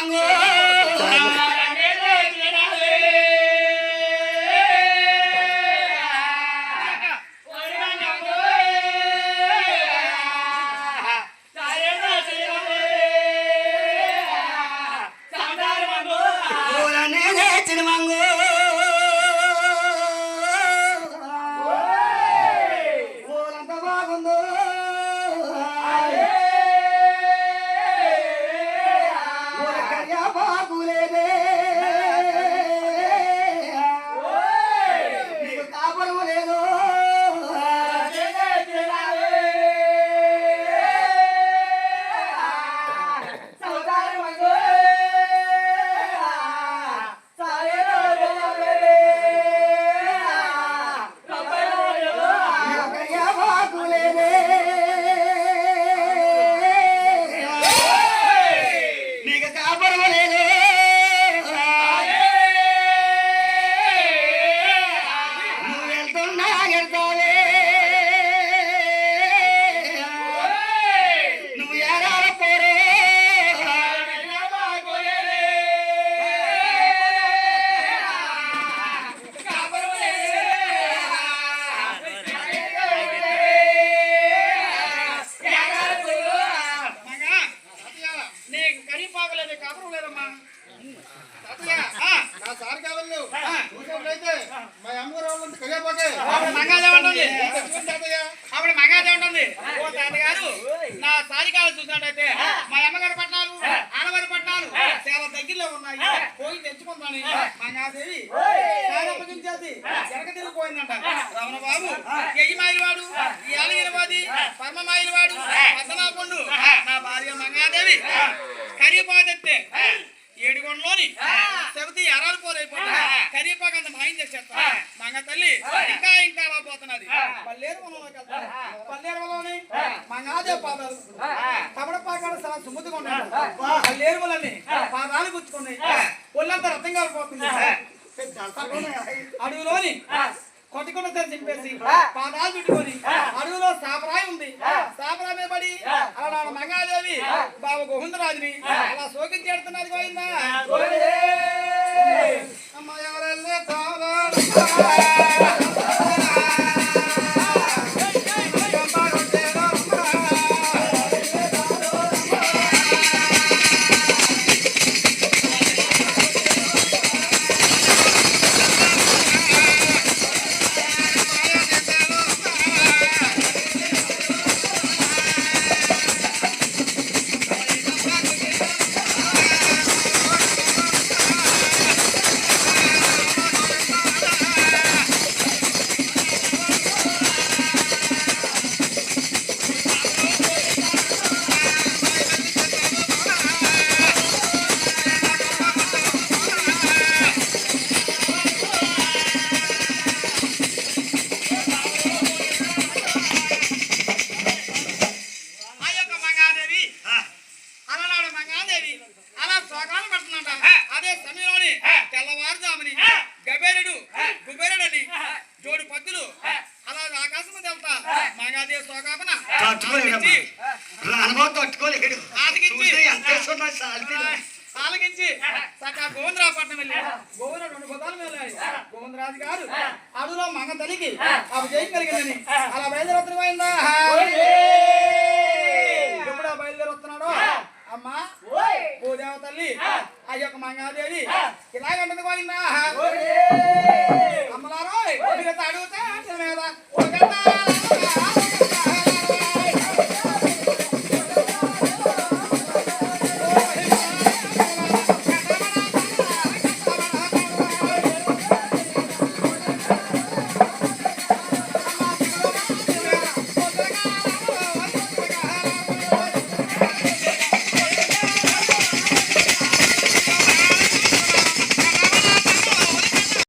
మంగో అప్పుడు మగాదే ఉంటుంది. ఓ తాతగారు నా సారికాలు చూసినట్టయితే మా అమ్మగారి పట్నాలు ఆడవారి పట్నాలు చాలా దగ్గరలో ఉన్నాయి, పోయి తెచ్చుకుంటాను. మంగాదేవి అప్పగించేది జరగతిరిగిపోయిందంట. రమణ బాబు ఎయ్యి వాడు ఏలగిరివాది పరమమాయిల వాడు పద్దనాపండు నా భార్య మంగాదేవి కరిపాదెత్తే ఏడుగొండలోని చెబితే ఎరాలు పోరైపోతుంది. కరివేపాకు అంత మాయం చేసేస్తా. మంగ తల్లి ఇంకా ఇంకా అలా పోతున్నది. పల్లేరు వనంలోకి వెళ్తాను. పల్లేరు వనంలోని మంగాదే పాదాలు కబడపాకాడు చాలా సుముద్దుగా ఉన్నాడు. పల్లేరు వలని పాదాలు గుచ్చుకున్నాయి. ఒళ్ళంతా రక్తం కాలిపోతుంది. అడవిలోని కొట్టుకున్న చింపేసి పాదాలు చుట్టుకొని అడవిలో సాపరాయి ఉంది. సాపరాయి మీద పడి అలా మంగాదేవి బాబు గోవిందరాజుని అలా సోకించేడుతున్నది. పోయిందా అమ్మ ఎవరెళ్ళే ఆలకించి చక్కగా గోవిందరాపట్నం వెళ్ళి గోవింద 2 పదాలు వెళ్ళాలి. గోవిందరాజు గారు అడుగులో మంగ తల్లికి అవి చేయగలిగిందని అలా బయలుదేరుతున్నాయిందా. ఎప్పుడు బయలుదేరుతున్నాడో అమ్మా భూదేవ తల్లి ఆ యొక్క మంగాదేవి ఇలాగంటది పోయిందా. అమ్మలారో అడుగుతా మీద